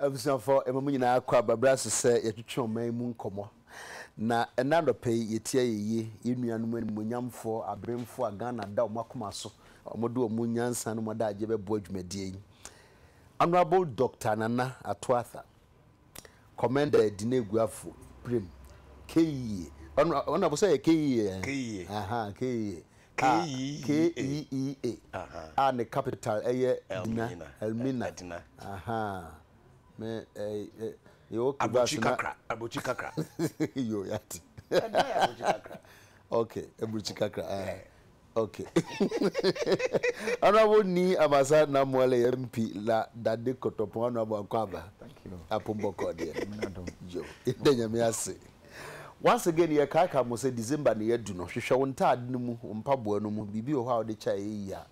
Abusua for emamu nyina akwa babra se yetwetwe oman mu nkomo na enando pay yetia yeye yenuanum animonyamfo abremfo agana da omakoma so omodo omunyansa no moda agye bebo adwumadie yi Honorable Dr. Nana Atuatha Commander Dineguafo Prim KE Honorable say KE aha KE KEEA aha the capital Elmina aha me yo abuchi kakra yo yati okay abuchi kakra okay honorable ni abasa na mwale MP la dade kotopo honorable akwaba thank you apomboko de jo idenya me ase once again ye kaka mo say December na yedu no hwehwe wonta ade no mu mpaboa no mu bibi ho a ode cha yi a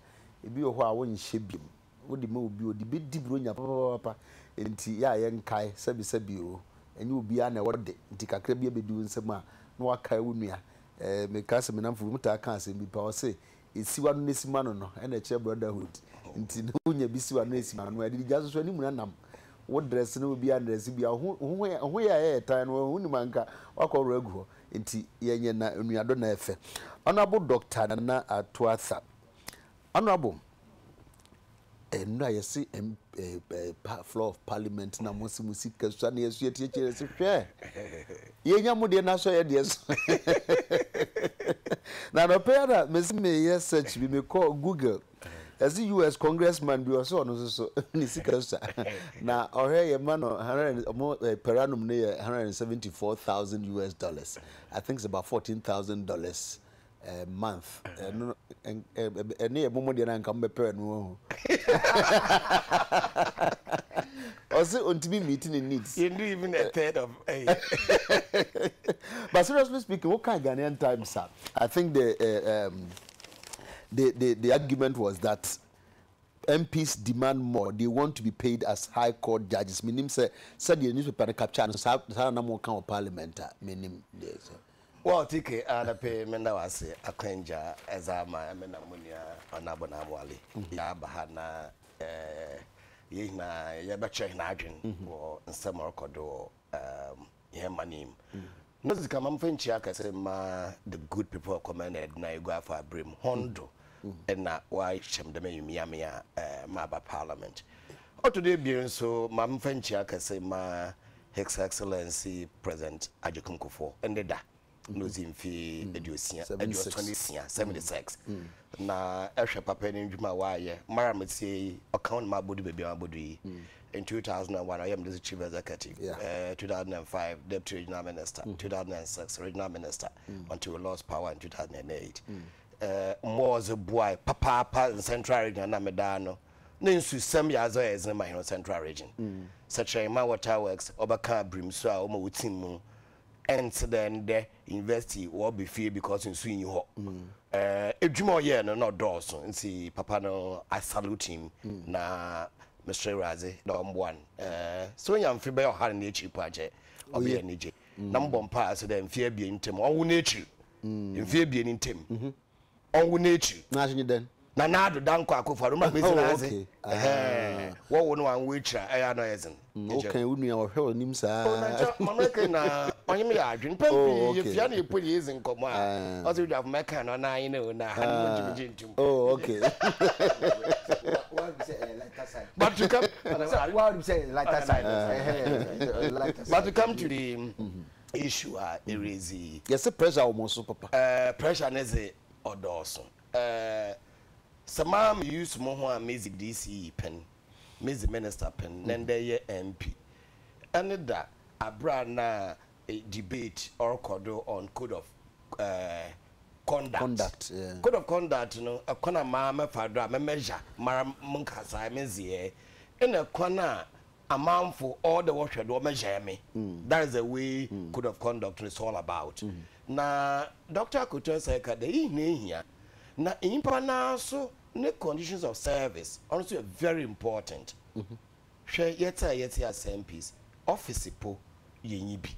ebi ho a wonhye bim wodi ma obi odi be dibro nya papa enti ya ye nkai sabi o enye obi a na wode enti kakra bi abedu nsem a na wakai wonua me kase me namfo mu ta kan asem bi pa o say esiwa no nesima no na che brotherhood enti no nya bi siwa no nesima no ade jaso so animu na nam wo dress no obi a dress bi ho ya tan no hu ni manka wakọ regu enti yenye na nuado na efe Honorable Dr. Nana Atuatha Honorable I see floor of parliament na musika so na yesu etie se hwe yenya mu de na so ye de so na no pera me search bi me call Google as the US congressman bi so no so ni sika so na ohwe ye man per annum ne $174,000 I think it's about $14,000 a month no ene momo de na nka mbepe no also ontimi meeting in needs you do even a third of but seriously speaking what kind of Ghanaian times sir I think the argument was that MPs demand more. They want to be paid as high court judges. Meaning, said the newspaper capture so na more kind of parliament. Meaning, yes. Well, tike ana pe menda wase akwenja ezama mena munia onabona mwali ya bahana yina ya bache na adwen wo nsem rekodo yemanim no zikama mfenchi akase ma the good people commended na igwa for abrim hondo na why shem de meyumia ma ba parliament today bi so ma mfenchi akase ma His Excellency President Adekye Nsroma endeda nozimfi eduosia 76 na ehwe papa ni ndwuma waaye mara metie account ma bodu bebia bodu yi in 2001 I am the chief executive 2005 deputy regional minister 2006 regional minister until we lost power in 2008 was a boy papa in central region na medano na nsu sam ya zo ezin ma central region such a water works obaka brimso a o ma wutin mu and then the university will be free because in swing you edwuma ye no doso nti papa no I salute him na Mr. Razi number 1 so yam fi be o har na echi paje obi enije na mbompa so dem fi abie ntem onwu na echi fi abie ntem onwu na echi na ashinyi den na nado danko akofaro ma mezi na aze wo wo no an we chira eya no yezen okay unu ya wo hwe onim saa mamake na onyem ya adwen pampi yefia na epoli yezen komo a ozo dwa meka no na yin no na han mo ntum okay what we say lighter side but to come what we say lighter side but to come to the issue there is yes pressure almost papa pressure na ze odoso Samam use more amazing DC pen, Mrs. Minister pen, then they MP. And that a brand na a debate or codo on code of conduct. Code of conduct, you know, a corner mama fadra, me measure, Mara Munkasa, Mezie, in a corner amount for all the water do measure me. That is the way code of conduct is all about. Na Dr. Kuto say ka de here. Na impana so the conditions of service also very important. Share yeta as MPs office po yenyi bi.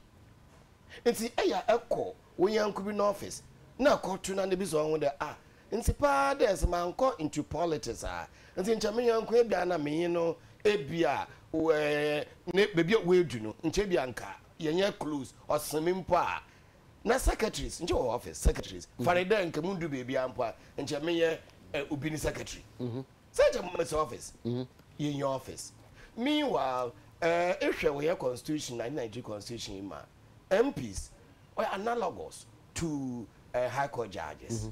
Nti eya ekọ wo yanku bi no office na kotu na bi so won de nti pa des man ko into politics nti ncha me yanku e bia na me no ebia ne baby we do no nche bia nka yenye close or semimpo a na secretaries nche office secretaries farida nka mundu baby ampo nche meye obi ni secretary such a office in your office. Meanwhile, if we have constitution, 1990 constitution, MPs are analogous to high court judges.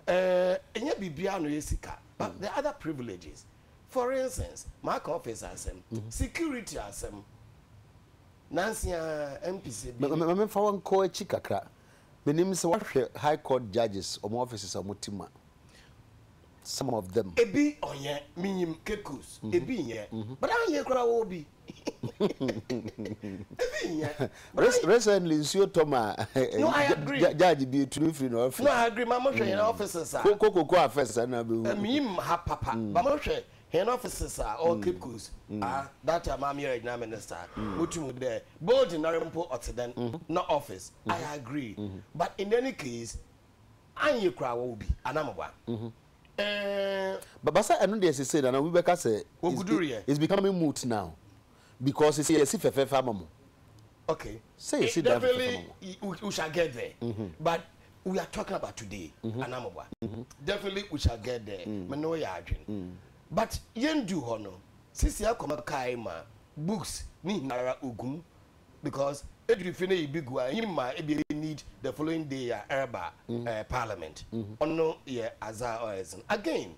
And yet, but the other privileges, for instance, my office has security has them. Nancy MPs. I'm for one call Chikakra. My name is high court judges or offices of Mutima. Some of them. Ebi onye minim kekus. Ebi nye. But anye kura obi. Ebi nye. Recently, Sio Toma. No, I agree. Judge be to free no office. No, I agree. Mama share in offices. Koko office na be. Mim ha papa. Mama share in offices or kekus. That time I'm here na minister. Mutu there. Both in Narimpo Otseden, no office. I agree. But in any case, anye kura obi. Anamwa. But Basa, I know they say that we better say it's becoming moot now because it's a CFF farmer. Okay, say definitely we shall get there, but we are talking about today. Definitely we shall get there. No yarn. But yen do hono. Since you come kaima books ni nara ugum because if you finish big one, you might need the following day parliament. Ono ye azar or again.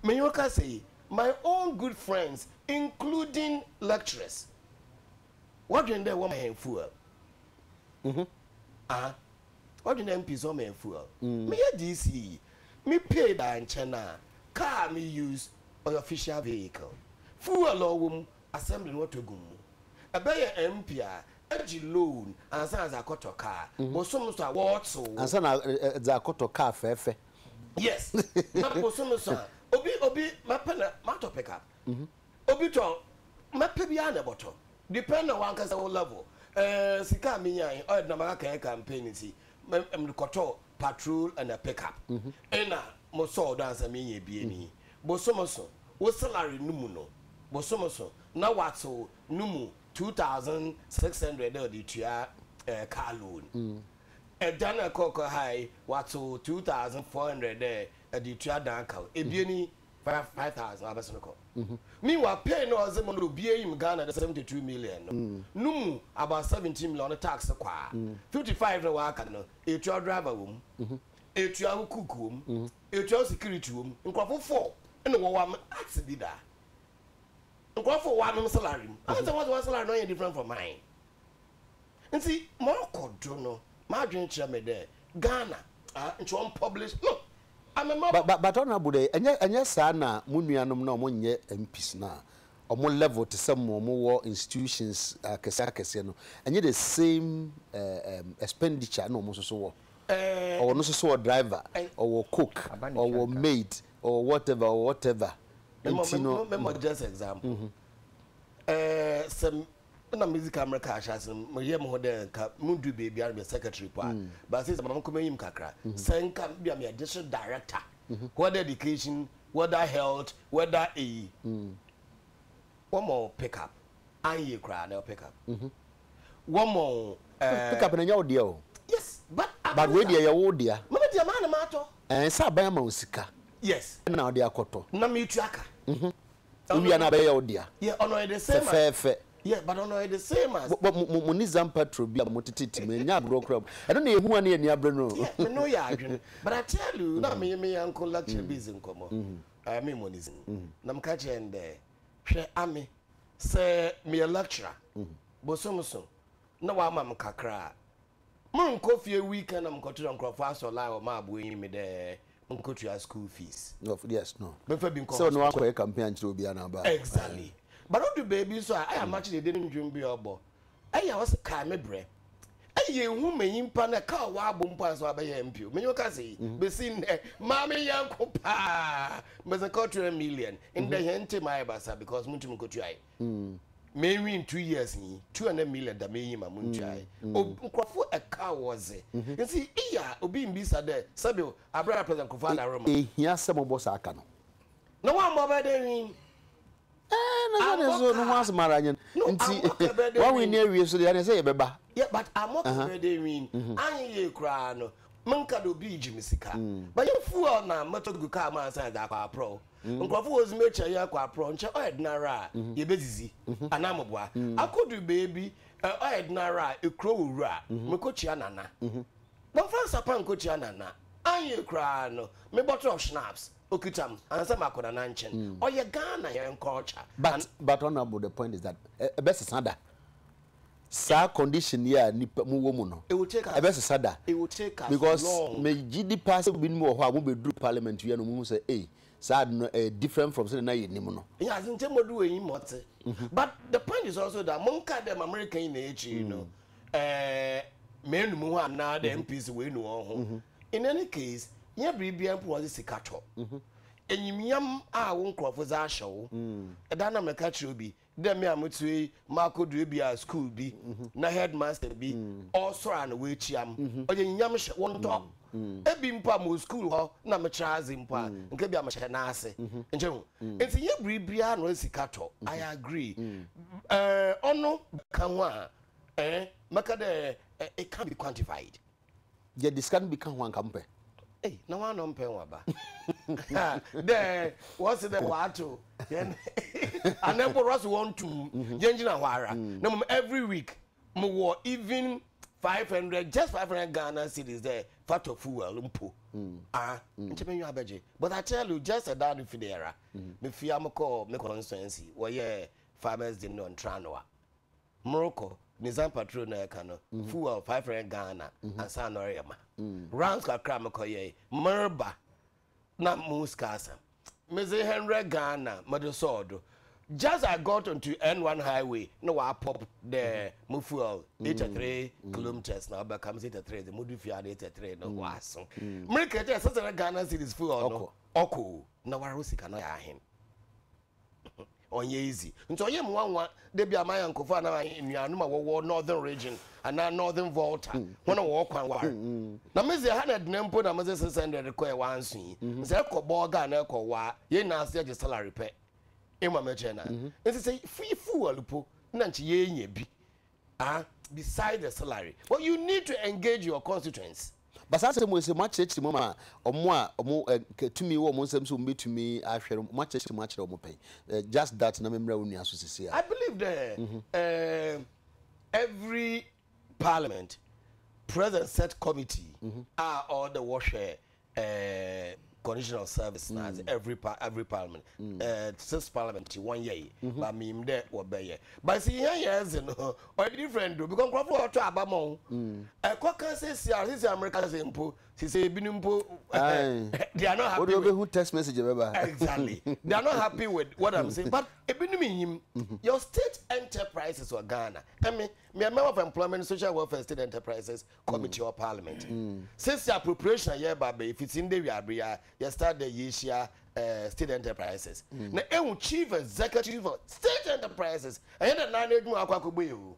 Menyoka say my own good friends, including lecturers. What do they want me fuel? What do the MPs want me fuel? Me a DC. Me pay that China. Car me use or official vehicle. Fuel or assembly what to go. A better MP. Edgy loan and as a quarter car, but some so what so and son a quarter car fefe. Yes, Obi, my pen, matter pick up. Obi to my pebiana bottle. Depend on one case level. Sika minya or Namaka campaign, see, the quarter patrol and a pickup. And mo so dance a mini BNE. Bosomoso, what salary numuno? Bosomoso, now what so numu. 2,600 the car loan. A Dana Coco High, what's 2,400 there at the Danko. A beauty 5,000 Abasonico. Meanwhile, pay no Zemon be in Ghana the 72 million. No, about 17 million tax acquire. 55 no wakano, a child driver room, a child cook room, a child security room, and crop 4 and one accident. Go for one salary. I said, what salary no different from mine. And see, more control, my dream chairman there, Ghana, and to unpublished. Look, I'm a mother. But on Abude, and yes, Sana, Munianum no one yet MPs now, or more level to some more institutions, Casacasiano, and yet the same expenditure, no more so. Or no so driver, or cook, or maid, or whatever. Remember just example. Some music America has some Mundu baby are the secretary, but since I'm coming kakra, send can be a district director, whether education, whether health, whether a one more pickup, and you cry, they'll pick up. One more pick up in your deal. Yes, but where dear your dear, Mamma dear man, matter. And Sabama Sika. Yes, now they are koto. No me tracker. We are not your dear. Yeah, honor the same. Fair. Yeah, but honor the same as. But Munizam Patro be a motiti, me, ya broke up. I don't know who are near Breno. Yeah, no, yeah, but I tell you, not me, uncle lecture busy in common. I mean, one is Nam catcher and there. She army, say me a lecturer. Bosomoso. No, I'm kakra. Mon coffee a weekend, I'm got to uncle fast or lie or my boy me there. Go to your school fees. No, yes, no. So no one campaign to be an about. Exactly. But all the babies, so I am actually didn't dream be able. I was a car me bread. I who may impan a car while bumpers or by MP. May you can see, be seen there, Mammy young copa, but the quarter million in the hente my bassa because Muntum could try. Maybe in 2 years, 200 million that may him a moonchai. Oh, a car was it? You see, yeah, Obin Bisa there, Sabu, I brought President Kofana Roma. Here some of us are cano. No one more by the ring. No, so no was maranyan. Nti one we near we so dey say beba. Yeah, but I'm not birthday win. I ye cry no. Manka do be Jimisika. But you fool na motor go car man say that kwa pro. Nkrofo was mecha ya kwa pro nche ordinary ye bezizi. Anamobwa. Akodu baby ordinary ekro wura. Mekochi anana. But France apan kochi anana. Anye cry no. Me bottle of schnapps. Okutam and some akoda na nchen. Or ye Ghana your culture. But honorable, the point is that best sada. Sa condition here nipa mu wo mu no. It will take us. Best sada. It will take us because long. me GD pass bin mo ho a mo be do parliament here no mu say sad no different from say na ye nim no. Yeah, I think mo do yin mote. But the point is also that monka them American in age, you know. Men mu ho na the MPs we no ho. In any case, yeah bibia mpo was sikacho. Enyimiam a won krofo za hyew. E da na meka kire obi. Dem me amotue Marco do bia school bi na headmaster bi also an we chiam. Oye nyam hye won to. Ebi mpa mo school ho na me kirazi mpa. Nke bia me hye na ase. Njem. Enti ye bibia no sikacho. I agree. Ono kan ho a maka de it can be quantified. Yeah, this can become one camper. Hey, no one on pen waba. There, what's the water? And then for us want to Jenjina Wara. No, every week, more even 500, just 500 Ghana cities there, fat of fuel, umpo. But I tell you, just a down if there, me fiamako, me constancy, where yeah, farmers didn't know Tranoa. Morocco. Nizam patrol na kano fuel 500 Ghana and san orema rounds ka kram ko ye merba na muskasa meze 100 Ghana madosodo just I got onto N1 highway no wa pop the fuel 83 kilometers now back comes 83 the modify 83 no waso America just 600 Ghana cities fuel no oko na warosika no ya hin onye easy nto onye mwanwa de bia man yankofo na nnuanu ma wo northern region and northern volta wona wo kwan war na meze 100 nempo na meze 600 ko e wansu yi se ko boga na ko wa ye na ase je salary pe ema meche na nti say free fuel po na nchi ye nya bi beside the salary but you need to engage your constituents. But as we say much church mama omo tumi wo mo nsem so mbetumi ahwere much church much omo pay just that na memra woni aso sisi. I believe that every parliament president set committee are all the warshare conditional service as every parliament 6 parliament 1 year but me there wo be year but see here years no or different do because crop to abamon kwa kan say America say mpo say binimpo they are not happy who text message beba exactly they are not happy with what I'm saying but ebinim your state enterprises or Ghana me member of employment social welfare state enterprises committee or parliament since the appropriation year babe if it's in the we you start the Asia state enterprises na chief executive of state enterprises and the na edun akwakobo you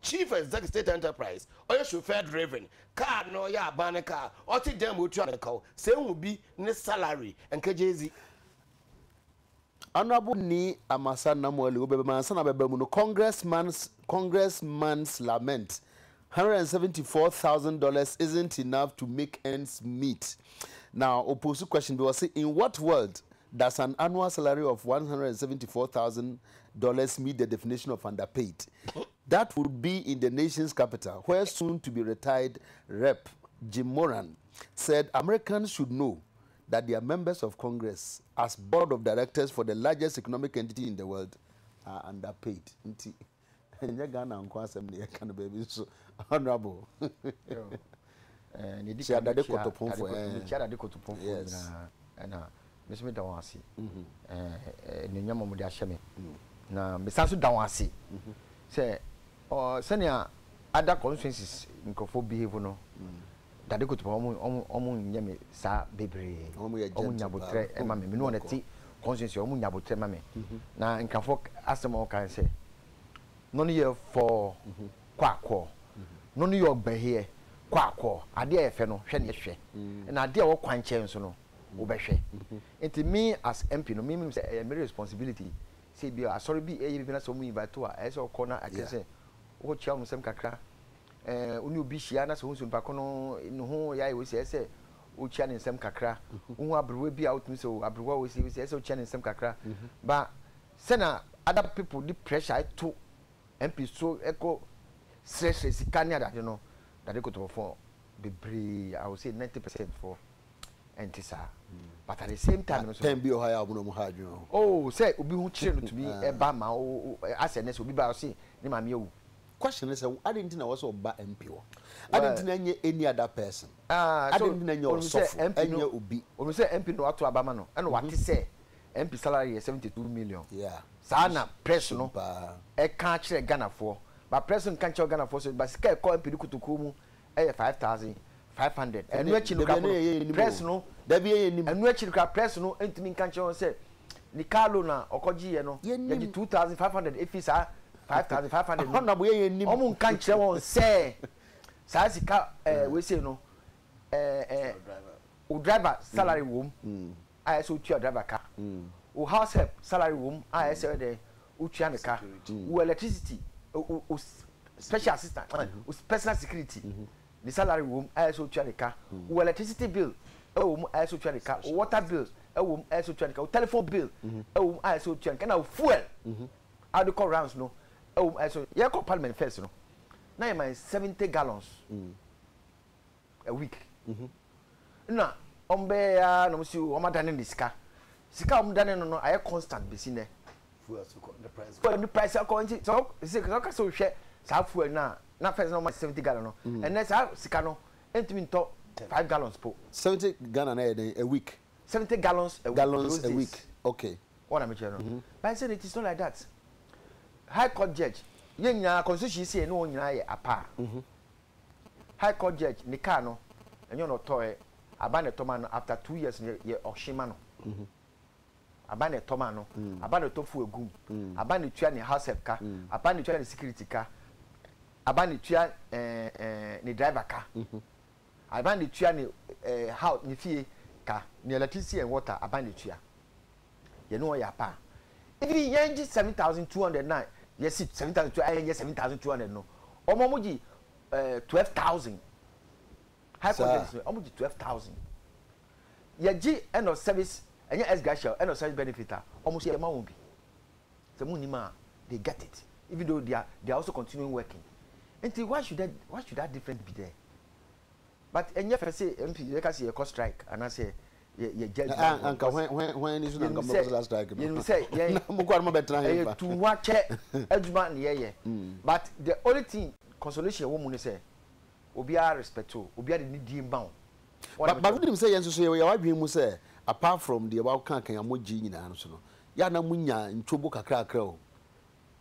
chief executive state enterprise or your chauffeur driven car no ya ban car or ti dem otu an call say hu bi ne salary and kjz honorable ni amasa namwali obebe mansa na bebe mu no congressman's lament $174,000 isn't enough to make ends meet. Now, opposite question was say, in what world does an annual salary of $174,000 meet the definition of underpaid? That would be in the nation's capital, where soon to be retired Rep. Jim Moran said Americans should know that they are members of Congress as board of directors for the largest economic entity in the world are underpaid. Ghana baby so honorable. Ni adade kotopon for adade kotopon for na mesome da wase ni nyama mo de ahyeme na mesanso da wase say senior other constituencies nkofo behave no dade kotopon omo nyame sa bebre omo nyabotre e ma me no na ti constituency omo nyabotre ma me na nkafo asem kan say no year for kwakwo no year ogba here kwakwo ade efe no hwe ne hwe na ade wo kwanche nso no wo behwe enti me as MP no me say my responsibility say be sorry be e be na so mu invite to a so corner akese wo chia mu sem kakra uni obi hia na so hu mpa kono no ho ya we say wo chia ne sem kakra hu abrewa bi out mi so abrewa we say so chia ne sem kakra but sena other people the pressure to MP so echo stress sikania that you know that they go to for be I would say 90% for entisa but at the same time so can be higher abuno hadwo oh say obi hu chire no to be eba ma aseness obi ba say ni ma me ewu question is I didn't know was oba MP wo I didn't know any other person I didn't know your software any obi onu say MP no ato abama no and what say MP salary is 72 million yeah sana press no e kan chire Ghana for but press no kan chire Ghana for so but sika call MP kutuku mu e 5,500 enu echi no ka press no da bi enim enu echi no ka press no entimi kan chire say ni Carlo na okoji ye no ye 2,500 efisa 5,500 no bo ye enim omu kan chire won say sa sika we say no o driver salary wom I so tua driver car o house help salary wom I say the o tua me car o electricity o special assistant o personal security the salary wom I so tua the car o electricity bill wom I so tua the car o water bill wom I so tua the car o telephone bill wom I so tua the car na fuel how the call rounds no wom I so ye call parliament first no na you my 70 gallons a week na ombe ya no si o madane ni sika omdane no aye constant besi ne fuel so the price for the price according so ka so hwe sa fuel na first no 70 gallon no and then sa sika no entimi nto 5 gallons po 70 Ghana na a week 70 gallons a week okay what am I saying but I said it is not like that high court judge yenya constitution say no nyina ye apa high court judge ni ka no enyo no toy abane tomano after 2 years ye oshima no abane tomano abane tofu egum abane tua ni house help ka abane tua ni security ka abane tua ni driver ka abane tua ni house ni fie ka ni electricity and water abane tua ye no ya pa even yenji 7,209 yes 7,200 ayen 7,200 no omomuji 12,000 high court omoji 12,000 yeji end of service enya esgashal end of service benefit almost ye ma won bi so munima they get it even though they are also continuing working until why should that difference be there but enya for say MP they can say a cost strike and I say ye judge anka when is not come strike you say ye mo kwa mo betra he to wache aduma na ye but the only thing consolation wo mu ni say obi are respect o obi are need die mba but we say yenso so ye wadwen mu say apart from the about kan amoji nyina no so no ya na munya ntobo kakra akra o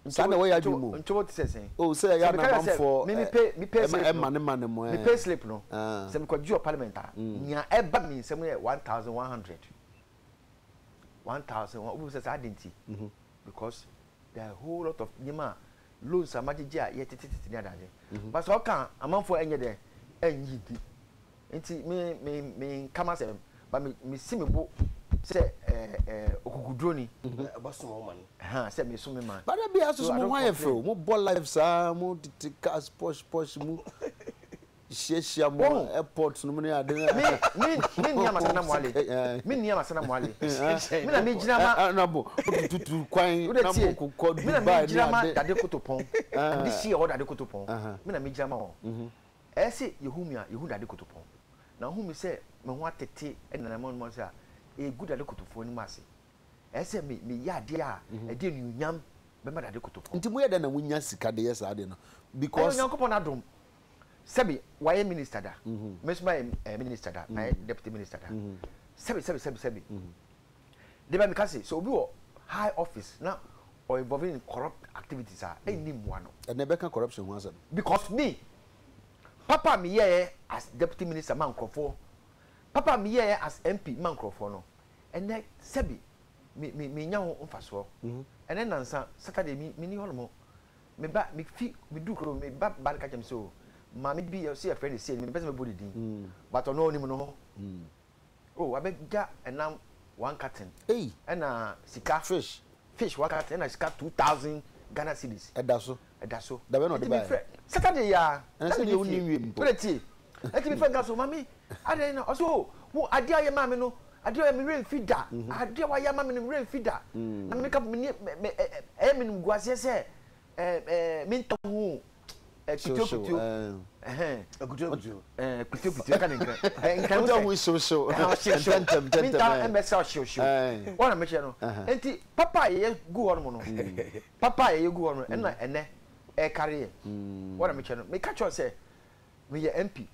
sana we ya dwemu ntobo ti say oh say ya na man for me pay slip man mo me pay slip no say me ko due parliament nya eba me say 1,100 we say identity because there are a whole lot of nyima loans amajeje a ye tititi ni adaje but so kan amanfo enye de enyi di enti me kama say but me see me bo say okugudroni bosom man say me so me man but be aso mo hwan efro mo ball life sa mo cars posh mu sheshia mo airport no me ade me nia masana mo ale me nia masana mo ale me na me gina ma na bo tutu kwan na mo ko Dubai ni ade dade kotopon this year order dade kotopon me na me gina ma o say yehu dade kotopon na hu mi say me ho atete na mo say e good dade kotopon ni ma say say me ya de a e de nunyam be ma dade kotopon nti mo ye da na munya sika de yes ade no because Nyankopon adom sebi why minister da mesma minister da my deputy minister da sebi they be me say so obi wo high office na or involving in corrupt activities any mo no and never can corruption once because me papa me here as deputy minister man crofo papa me here as MP man crofo no and then sebi me nya ho mfaso and then nansa Saturday me ni holomo me ba me fi me du kro me ba barka jam so ma me bi see a friend say me person me body din but ono oni no oh abega enam one carton hey and sika fish fish wakati and I got 2,000 Ghana cedis. Edaso. Da we no dey buy. Saturday ya. And say you need we mpo. Pretty. Eti me friend gaso mami. Ade na also wo ade aye ma me no. Ade aye me rain feeder. Ade wa ya ma me rain feeder. Na me ka me me guase say me ntohu kutu kutu kan nkan Don't we so minta mbesa show wana me che no enti papa ye gu ho no papa ye gu ho no na ene e carry wana me che no me catch say me ye MP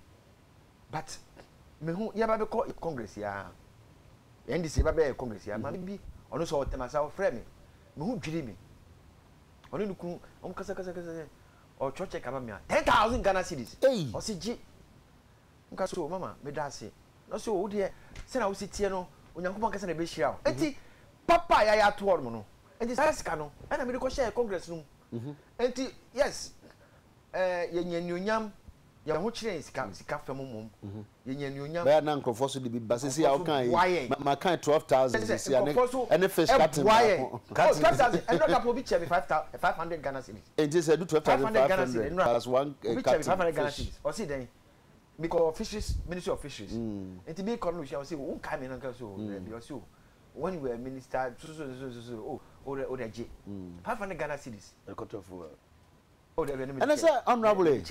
but me hu ya ba be congress ya NDC ba be congress ya ma bi ono so temasa o frɛ me hu dwiri me ono nuku on kasa or church kama me 10,000 Ghana cedis o si ji nka so mama me da se no so wo de se na wo si tie no onyankopon kasa na be hira o enti papa ya to or mo no enti sa sika no na me ko share congress no enti yes ye nyanyonyam ya ho kire sika fam mom ye nyanyonyam ba na nkrofo so de bi ba se si a kan ma kan 12,000 si ane fish cutting 12,000 and not up be check 500 Ghana cedis enti say do 12,500 plus one cut 500 Ghana cedis o see then because fisheries ministry of fisheries enti be economy shall say won kai me na so because you when you were minister so o de je 500 Ghana cedis and I say honorable I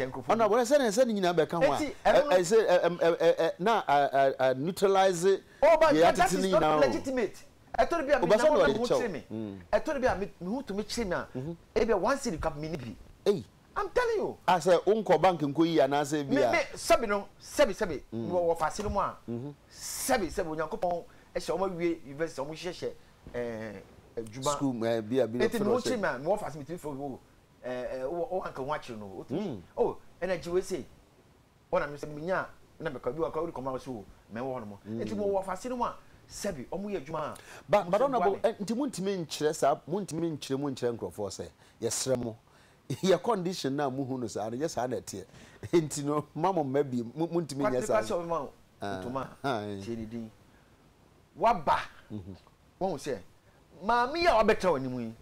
said nyina be kan wa I say na neutralize the attitude now legitimate I told you be I told you me who to me chima e be one city cap mini bi I'm telling you I say unko bank nko yi ana say bia me sabi no sabi wo fa sino mo a sabi onyankopon e se o ma wie university o mo hye juma school bia it no chima mo fa simi for anka watching no oh energy we say ona me say minya na be ka bi wa ka come so me wo no mo enti mo wo fa se no a sebi omo ye adwuma but honorable enti muntimi nkyere sa muntimi nkyere nkrofo say yesre mo your condition na mu hu no sa na just na tie enti no mama mabi muntimi nya sa tuma chedi din waba won say maami ya obeta onimu yi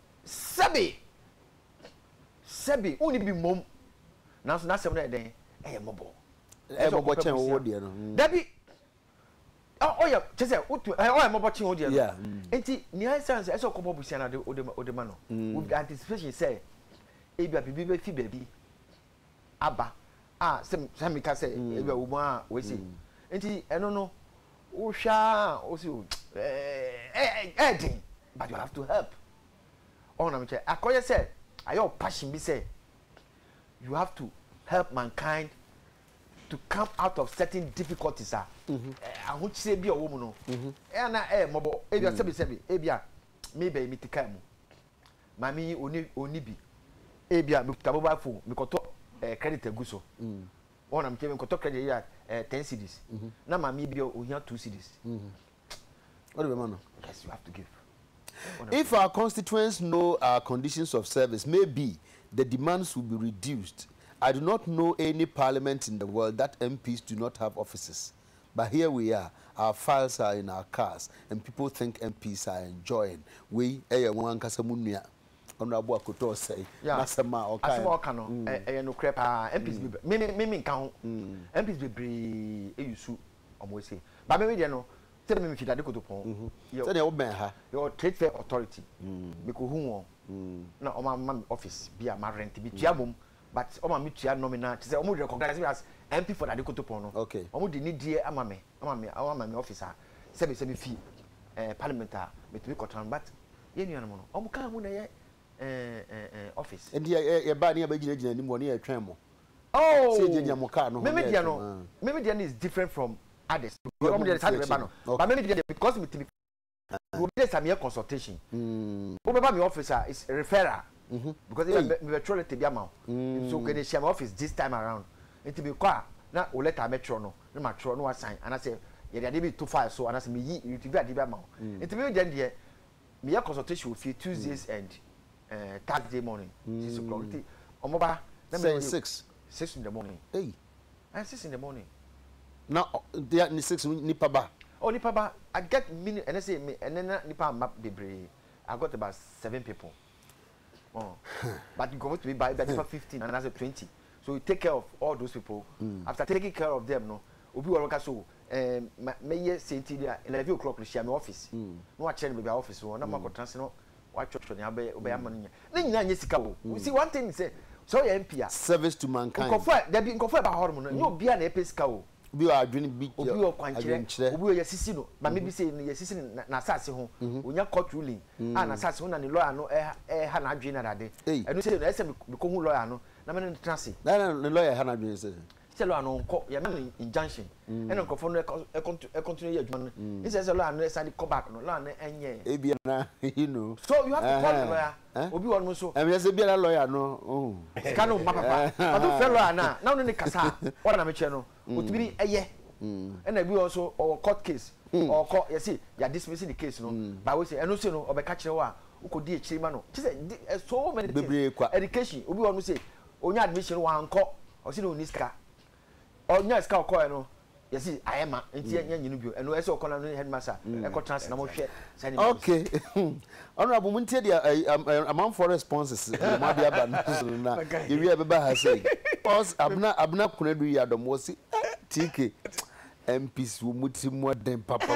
sebi uni bi mom na so na sem na den mobo chen wo de no dabi oh yeah chese utu mobo chen wo de no enti ni sense eso kobo busia na de ode ma no with anticipation say ebia bibi be fi baby aba sem ka say ebia wo ma we see enti eno no wo hwa o si din but you have to help on am che akoye say ayo passion be say you have to help mankind to come out of certain difficulties ahunchire bi owo mu no na mobo ebia sebi ebia me be mi tika mu mami oni bi ebia mi kuta mobile phone mi koto credit aguso ona mi tebe koto credit ya 10 cedis na mami bi o hia 2 cedis what do we man? Yes, you have to give. If our constituents know our conditions of service, maybe the demands will be reduced. I do not know any parliament in the world that MPs do not have offices. But here we are. Our files are in our cars, and people think MPs are enjoying. We, one kasamunia, honorable Akoto say, Nasama or Kano, no crap, MPs, mimi count, MPs be you almost say. But maybe no. Tell me if you did go to pon. Tell the old man, your trade fair authority. Because who na my office be a rent be tiabum, but my mutual nomina to say almost recognize me as MP for that go to pon. Okay. Almost need dear amame, officer, 7 fee, parliamentar, with me cotton, but you know, Omuka office. And your body any money a tremble. Oh, maybe is different from others. But maybe because we do some consultation. My officer is referral because we troll to be amount. So can they share my office this time around? It to be quiet. Now we let our metro no metro no assign. And I say yeah they be too far so and I say me you to be at the amount. It to be then there me consultation with you Tuesdays and Thursday morning 6 o'clock. Omoba 6 in the morning. Hey, and 6 in the morning. Now, they are 6 nipa ba. Oh, nipa ba. I get minute and I say me and then nipa map debre. I got about 7 people. Oh. But you go to be by 15 and that's 20. So you take care of all those people. After taking care of them, no, Obi Waloka so may say till 11 o'clock to share my office. No, I change my office. So I'm not transfer. Watch your obey money. Then you see one thing say so MP service to mankind. There be confirm about hormone. No be an episcao. Be our dream big. Obi o kwankyere. Obi o yesisi no. But maybe say yesisi na asase ho. Onya court ruling. Ah na asase ho na ni lawyer no ha na adwe na dade. Enu say no ese me ko hu lawyer no. Na me no transi. Na lawyer ha na adwe say. Say lawyer no nko ya me injunction. Eno nkofo no continue adwuma no. He say lawyer no send come back no. Lawyer no enye. E bia na you know. So you have to call the lawyer. Obi won mo so. Em say bia lawyer no. Oh. Sika no ma papa. Ado fellow na. Na no ni kasa. What na me che no. Otibiri eye. And I will also or court case or court. You see, you are dismissing the case, no. But we say, and also no, or by catching one who could be a chimano. So many things. Education. We want to say, only admission one court or see no niska or niska coin. No, you see, I am a and we also call on headmaster. Echo trans no share. Okay, Honorable Muntia, amount for responses. You ever has said, Pause, Abna Kunedu Yadomosi, TK. MPs will muti more than papa.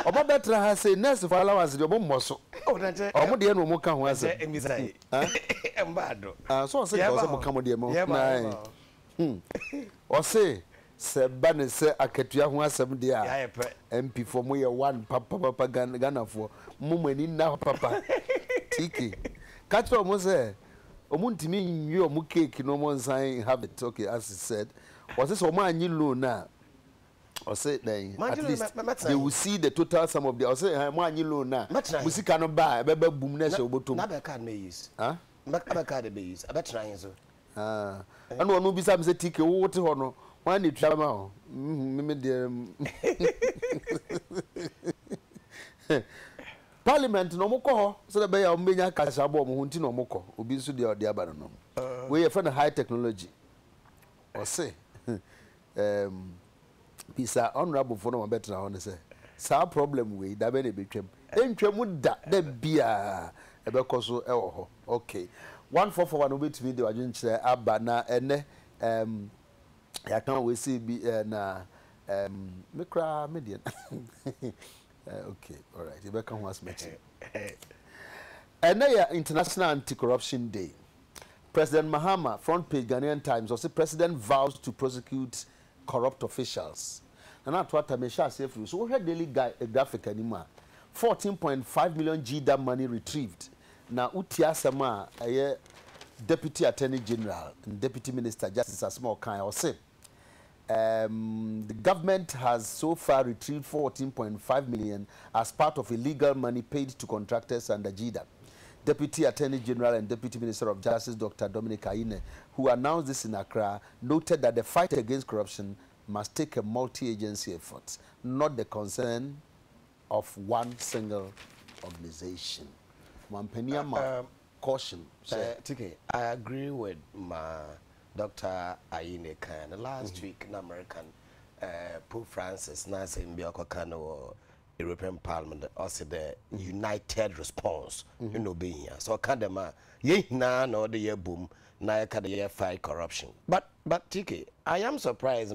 Oba betra ha say nurse for allowance the obo moso. Oh na je. Omo de no mo ka ho ase. Emisai. Embado. So say o say mo ka mo de mo. Na. O say se ba ne se akatua ho asem de a. MP for mo ye one papa Ghana for mo mani na papa. Tiki. Catch o say omo ntimi nwi o mo cake no mo nsan have it okay as he said. O say so mo anyi loan na or say then at least they will see the total sum of the or say man you loan na musika no buy beba boom na so botom na be card may use be card be use aba try so and one bi say tike wo wote ho no wan na twa ma ho me de parliament no mo ko ho so be ya o menya cash abo mo hunti no mo ko obi so de aba no we your friend high technology or say Pisa honorable for no better on say sa problem we da be na betwam entwam da bia e be koso e wo ho okay 1441 obetimi de wadwen kire aba na ene ya kan we see bi na mikra median okay all right e be kan ho asmeti ene ya International Anti-Corruption Day. President Mahama, front page Ghanaian Times, also president vows to prosecute corrupt officials. And that's what I shall say for you. So we had daily graphic anymore. 14.5 million GDA money retrieved. Now Utia Sama, a Deputy Attorney General and Deputy Minister Justice Asmo Kai or say the government has so far retrieved 14.5 million as part of illegal money paid to contractors under GDA. Deputy Attorney General and Deputy Minister of Justice Dr. Dominic Aine, who announced this in Accra, noted that the fight against corruption must take a multi-agency effort, not the concern of one single organization. Caution. I agree with my Dr. Aine Khan. Last week in American, Pope Francis Nasa Mbiakokano European Parliament also the united response you know being here. So kadema ye na no the year boom na kada ye fight corruption. But TK, I am surprised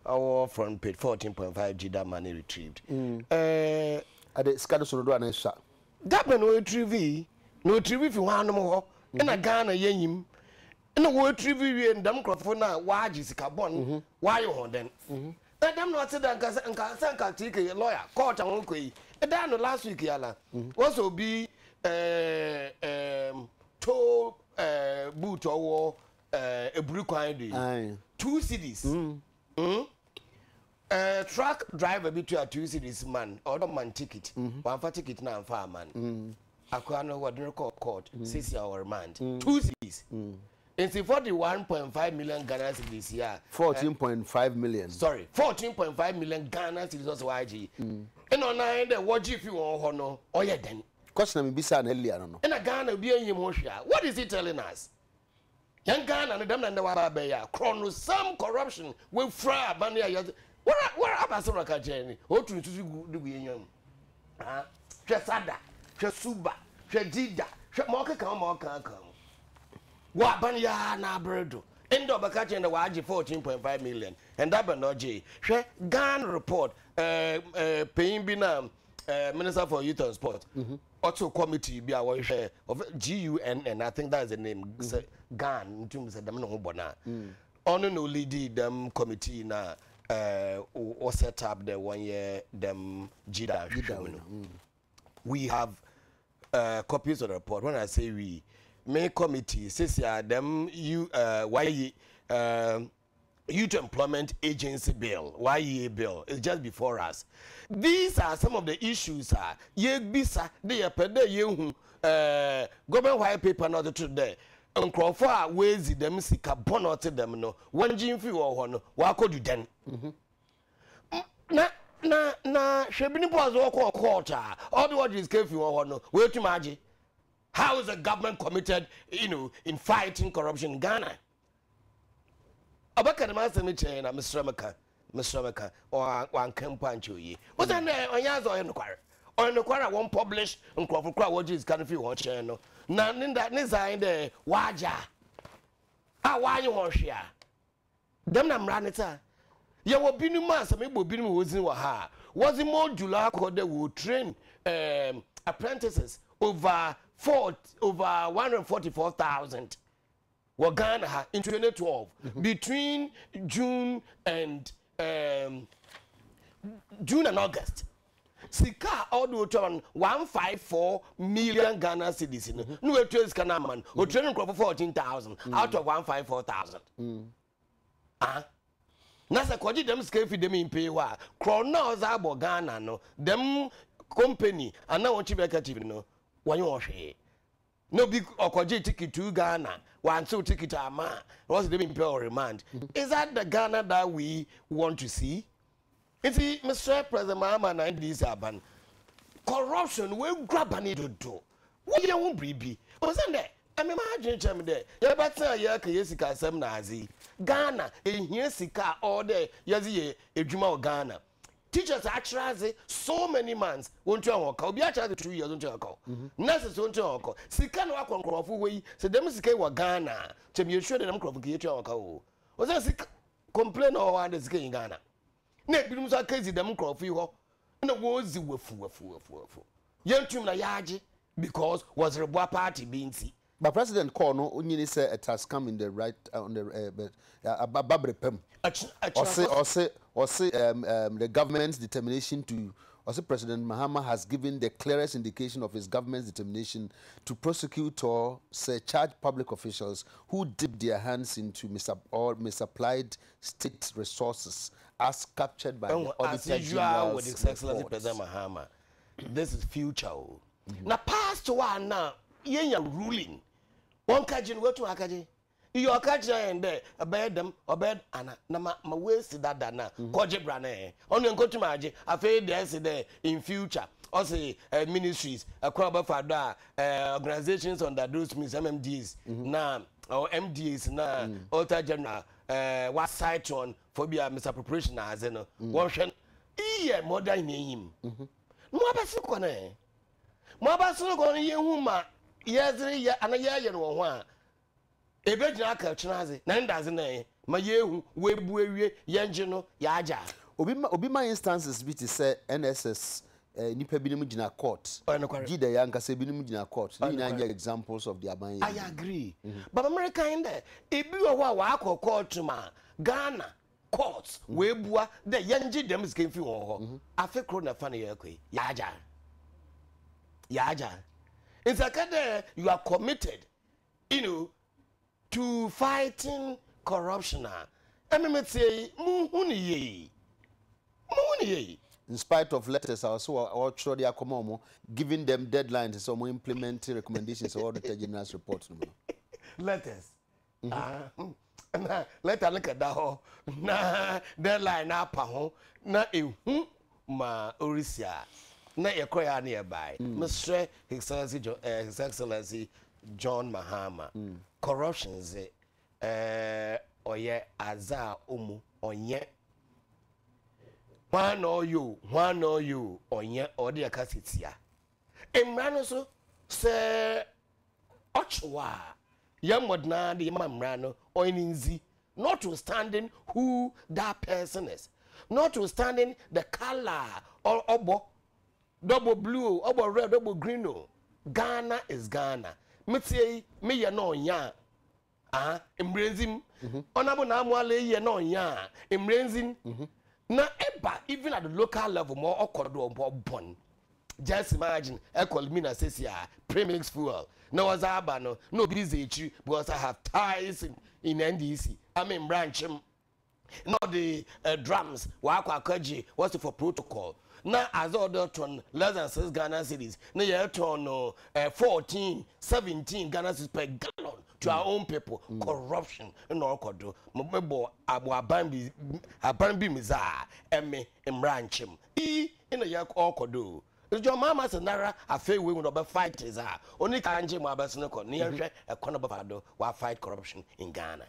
our front page 14.5 GDA money retrieved. At the schedule so do anesha. That man no retrieve if you want more in a Ghana yenyim. In a word retrieve and them crofo na waji sika bon why you then. Them not said and can take a lawyer, court and okay. And then last week, Yala also be tow boot or a blue coin 2 cities. Truck driver between 2 cities man, other man ticket, 1 for ticket now, fireman. I can't know what they call court, 6 hour man, 2 cities. It's 41.5 million Ghana cedis this year. 14.5 million. Sorry, 14.5 million Ghana cedis also YG. And on the what if you want no? Oh yeah, then. Question me bisa na earlier no. And a Ghana be in emotion. What is he telling us? Young Ghana and them and the Wababeya. Chrono some corruption will fry Bania. Where up as a journey? What to do we in? Chesada. hwe suba hwe dida hwe mo ka wa ban ya na bredo endo baka chende wa age 14.5 million and that be no J hwe Gan report paying bi na Minister for Youth and Sport also committee bi a wo hwe of GUNN I think that's the name Gan ntum se dem no ho bona on no lead them committee na or set up the 1 year them GDA. We have copies of the report. When I say we, main committee says them Youth Employment Agency Bill, YEA bill, is just before us. These are some of the issues. Ye bisa they per day you government white paper not today. Nkrofo wezi dem sika bonote dem no wanjin fi wo ho no wa kodu den na shebini pause wo court all the what is kefi wo ho no we tuma age. How is the government committed in fighting corruption in Ghana? Abaka de masemi chen na Mr. Meka or wan kampancho yi what an onyazo on the kwara won't publish nkrofo kwa what is kan fi wo chen no na ninda nizai de waja wanyi wonhwe dem na mraneta ye wo binu ma se me bo binu wozin wa ha was the module akode will train apprentices over 144,000 were Ghana in 2012 between June and August. Sika all the turn 154 million Ghana cedis. No way to Ghana man. O training crop 14,000 out of 154,000. Nasa kwaji dem skefi dem impe wa. Krona ozabo Ghana no. Dem company ana wonchi beka no. Wanyo ohwe. No big okwaji ticket to Ghana. One so ticket ama. Was dem impe or remand. Is that the Ghana that we want to see? Iti Mr. President Mahama na ndisi aban corruption we grab ani dodo wo ye wo bribi o se nde ame ma adwen chem de ye bata ye ka yesika asem na azi Ghana ehia sika all de yezi ye edwuma o Ghana teachers actually so many months won't you work obi actually 2 years won't you work nurses won't you work sika no akonkrofo we se dem sika wo Ghana chem ye sure dem krofo ke ye work o se sika complain or one sika in Ghana na ebinum so akazi dem krofo ho na wozi wefu yentum na yaage because was reboa party binti but president call no onyini say it has come in the right on the babre pem or say the government's determination to also President Mahama has given the clearest indication of his government's determination to prosecute or charge public officials who dip their hands into misapplied state resources as captured by the Auditor General's with His Excellency President Mahama. This is future. Now past one now, yenya ruling. One kajin what to akaji. You are catching and there obed them obed ana na ma waste that na koje brane. On you go to maji afei there in future. Also ministries across fada organizations under those means MMDs na or MDs na Auditor General what site on for be a misappropriation as no one shen more than him mo abaso na mo abaso ko ye huma yezri ya ana ye no ho a ebegyina aka kyenaze na ndaze na ma yehu webu ewie yenje no ya aja obi ma instances bi ti say NSS nipa binim gina court gida yanka say binim gina court ni na anya examples of the aban. I agree but America in there ebi wo wa akọ court ma Ghana courts we bua the yenji dem skin fi won ho afekro na fa na yakwe yaja it's like that you are committed to fighting corruption say muhuni ye in spite of letters also or sure they are come giving them deadlines so more implementing recommendations or the general's report letters letter look at that na deadline na pa ho na ehu ma orisia na yekoya nearby Mr. His Excellency John Mahama corruption ze oye aza omu onye one or you onye or the akasitia emrano so se ochwa yamodna de mamrano oininzi notwithstanding who that person is, notwithstanding the color or obo double blue, obo red, double green. No. Ghana is Ghana. Me ya no nya. Embracing. Onabo na amwale ye no nya. Embracing. Na eba even at the local level more okodo bon. Just imagine Equalmina says yeah, premix fuel. No was abano, no busy because I have ties in NDC. I mean branch him. Not the drums, Wakwa Kaji, what's it for protocol? Now, as order turn less than 6 Ghana cities, now you turn 14, 17 Ghana cities per gallon to our own people. Corruption in our kodo. Mbo abu abambi miza eme imranchim. In a yak all kodo. Your mama senara a fair way when over fight is only kanji mabasnoko near a conabado while fight corruption in Ghana.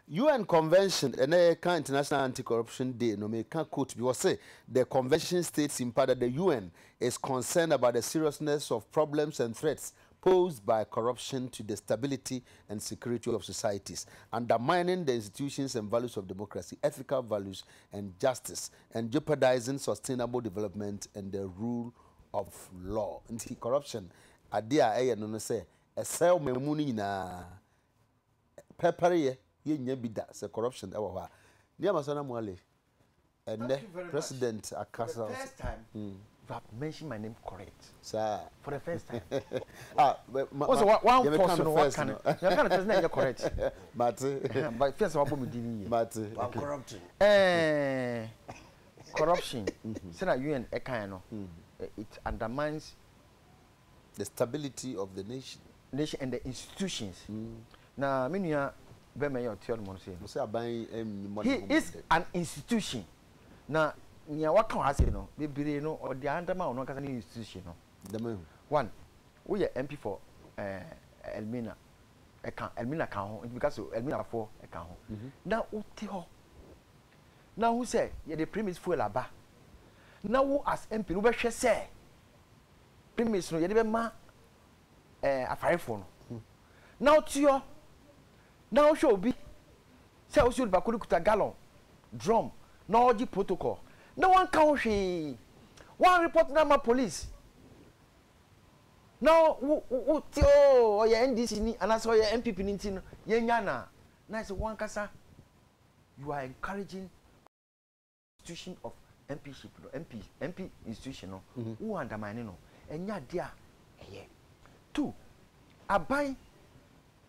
UN Convention and International Anti-Corruption Day no make quote because say the convention states in part that the UN is concerned about the seriousness of problems and threats posed by corruption to the stability and security of societies, undermining the institutions and values of democracy, ethical values and justice, and jeopardizing sustainable development and the rule of law. Anti corruption adia no say a sell memuni na pepper ye bida se corruption ewa ha ni amasana mwale and the president akasa for the first time you have mentioned my name correct sir for the first time also one person what can you can person na correct but first one me dini but corrupting corruption say na UN e kan no it undermines the stability of the nation and the institutions na menua he is an institution. Now, near what can I say no? Be no or the underman no can institution no. One, we are MP for Elmina. Elmina can because Elmina for a can. Now, now who say you the premise for la ba? Now who as MP who be say premise no you the ma a fire phone. Now to your now show be say o should bakuri kuta gallon drum no oji protocol no one can she one report na police now o ya NDC ni anaso ya MPP ni tin ye nya na say one kasa you are encouraging institution of MPship no MP institution no who undermine no enya dia eye two abai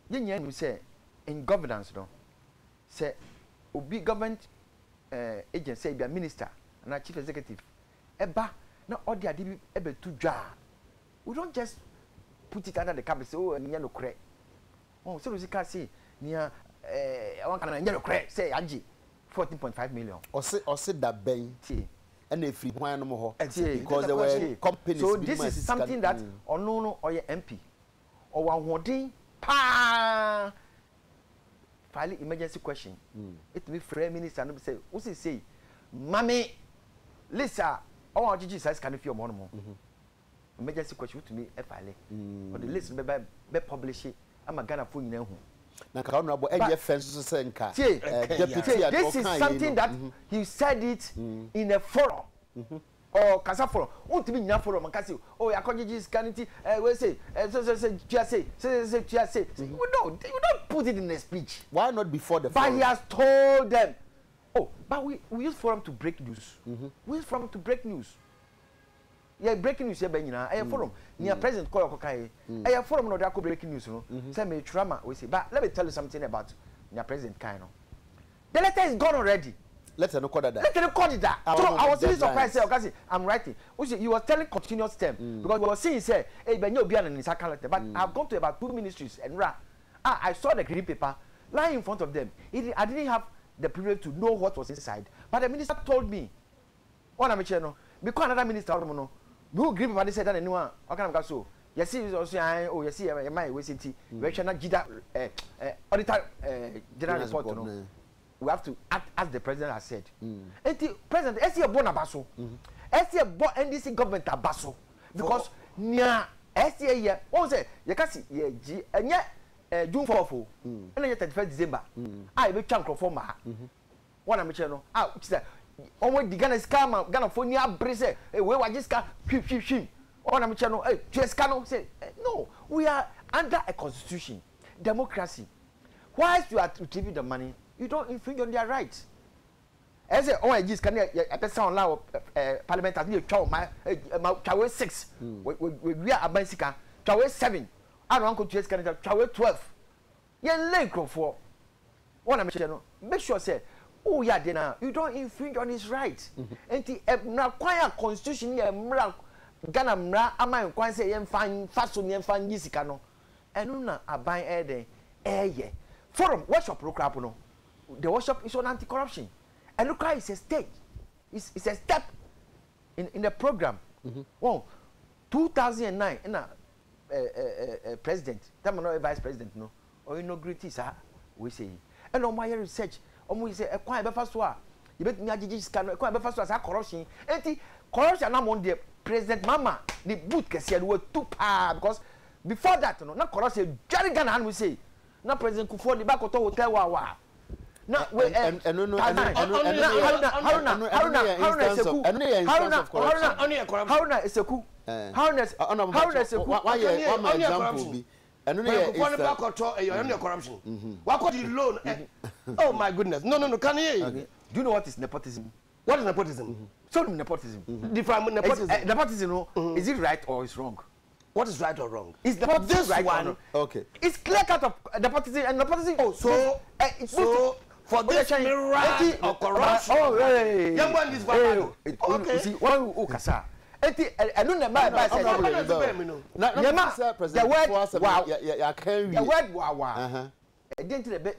ye nya nu say in governance no say obi government agency be a minister and a chief executive eba na all the ade ebe to dwa we don't just put it under the carpet say oh nya no kre oh so we can say nia one can nya no kre say agi 14.5 million or say that ben and if free one no more because there were companies so this is something that no or your MP or one holding pa file emergency question. It be free minister and say, who say, Mammy, Lisa, all our GG can if you're more. Emergency question to me, file. But the list be publish it. I'm a Ghana phone in home. This is something that he said it in a forum. Or Casa forum. Won't be in a forum and Cassie. Oh, I can't just scanity. We say, say, you don't put it in a speech. Why not before the forum? But he has told them. Oh, but we use forum to break news. We use forum to break news. Yeah, breaking news here, Benina. I forum. Near President Koyokai. I forum no dako breaking news. No, say me trauma. We say, but let me tell you something about near President Kaino. The letter is gone already. Let's record that. Let's record that. So I was really surprised. Say, I'm writing. You were telling continuous term because we were saying, say, hey, Ben, you'll be an inside but I've gone to about 2 ministries and I saw the green paper lying in front of them. I didn't have the privilege to know what was inside, but the minister told me. One of no because another minister, no, who green paper they said that anyone. How can I so? Yes, also oh yes, my we city. We shall not Auditor General report, no. We have to act as the president has said. And the president, SC born abaso. SC born NDC government abaso. Because nia STA ye won say ye ka si ye gi enye June 4th ena ye 31st December ah e be twa nkrofo ma wona me che no ah say omo di Ghana scam Ghana fo ni abre say we waje ska hwim wona me che no ska no say no, we are under a constitution, democracy. Whilst you are retrieving the money, you don't infringe on their rights. As a OIG can a person allow parliament as you chawe 6 we are abasika chawe 7 I don't go to chawe 12 yen lay for one am no make sure say oh yeah then you don't infringe on his rights enti na kwaya constitution ye mra Ghana mra aman kwan say yen fan faso yen fan yisika no enu na aban ye forum workshop program no the workshop is on anti-corruption. And look, it's a stage. It's a step in the program. Well, 2009, president, I'm not a vice president, no, or inaugurate, we say. And on my research, we say a quite first one. You bet me a scan, quite first was a corruption. And corruption, I'm on the president Mama, the boot can say were too power because before that, no, not corruption, Jerry Ghana, we say, not President Kufuor, the back of the hotel, wow. No, oh my goodness. No, can you? Do you know what is nepotism? What is nepotism? So nepotism. Different nepotism. Nepotism, is it right or is wrong? What is right or wrong? Is nepotism right or wrong? Okay. It's clear cut of nepotism and nepotism. Oh, so for this miracle of corruption. Oh, hey. Young one is one. Okay. You see, one ukasa. Eti enu na ba say the word wow. Again to the be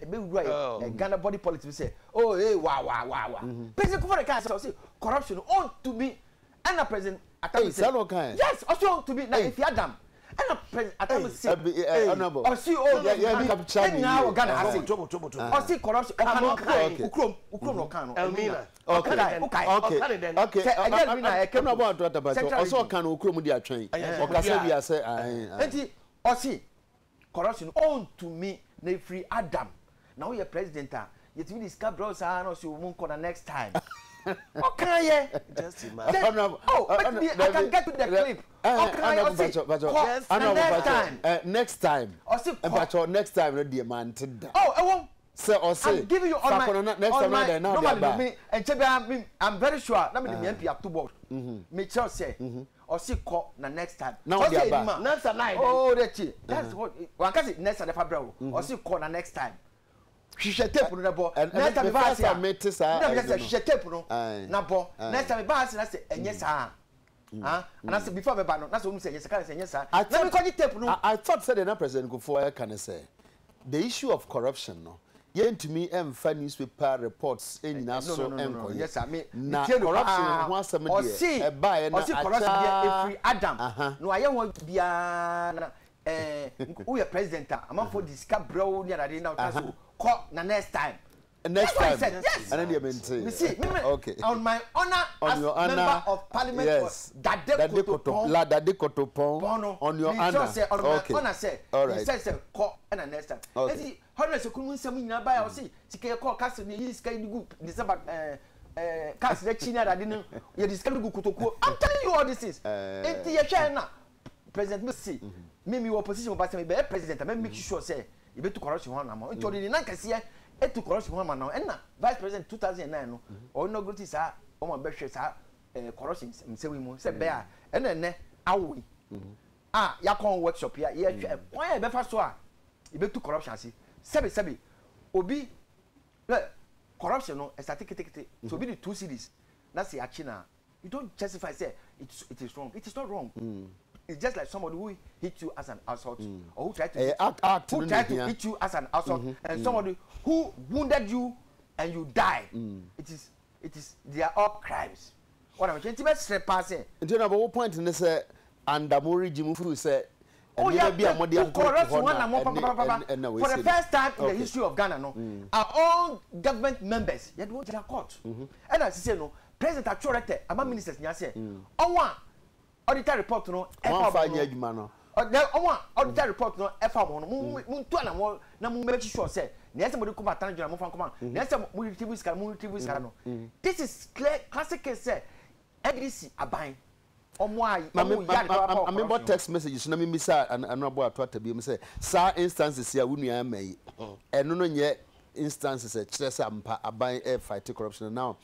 Ghana body politics say, oh hey wow. President Kufuor can say corruption on to be and a president Atami say. Yes, also to be now if you Adam. And a president Atami say honorable. Or see now Ghana has say trouble. Or see corruption ukrom no kan no. Elmina. Okay. Again I came about what about also kan ukrom di atwen. Okasa bi ase enti or see corruption on to me na free Adam. Now you president you to this cabral sa no so mun corner next time. Okay, just imagine. I can get to the clip. Next time. Next time, no the man. Oh, I won't. I'm giving you on my normally. And I'm very sure. Let me the MP up to board. Make sure say. Or see call na next time. Now next night. Oh, that's what. One can say next time February. Or see call na next time. Shisha tape no bo next time ba say na say shisha tape no na bo next time ba say na say enye sa and I say before me ba no na say say enye sa na me koji tape no. I thought said na President Kufuor can say the issue of corruption no yentumi emfa newspaper reports enyina so enko yes I mean na corruption ho asem de e ba e na corruption dey free Adam no aye ho bia na who president am for discuss bro near that now so call na next time. Next time. Yes. And then you maintain. You see, okay. On my honor as member of parliament, yes. Adekye Nsroma on your honor. On my honor, say. All right. He says, call and next time. Okay. How does you come some in buy or see? See, call castle. You sky the December. Castle the China that didn't. You discuss the Kutuku. I'm telling you all this is. Enti ye China. President must see. Me opposition, but me be president. I make sure say. You better corruption one now. Into the nine kasi e to corruption one now. And vice president 2009 no. Or no go to sa. O ma be hwe sa corruption. Say we mo. Say be a. And then awi. Ya kon workshop ya. Ye hwe. Why e be fa so a. You better corruption asi. Sebi. Obi. Corruption no. Estatikete. So be the 2 cities. That's the China. You don't justify say it is wrong. It is not wrong. It's just like somebody who hit you as an assault, or who tried to hit you as an assault, and somebody who wounded you and you die. It is they are all crimes. What I'm saying, it's passing. And you know, what point in this and the more regime who say, oh yeah, corruption for the first time in the history of Ghana, no, our own government members, they don't get a court. And as I say, no, President Achorete, among ministers, say, oh one. auditor report no one fine adwuma no auditor report no e fa mo no mu to na mu make sure say na ese mo de kuma tan jona mo fa kuma na ese mo retrieve scar no this is clear classic case say ADC aban I remember text messages na me say anabo atwata bi me say sa instances ya wunu amai eno no nye instances e kire say ampa aban fight corruption now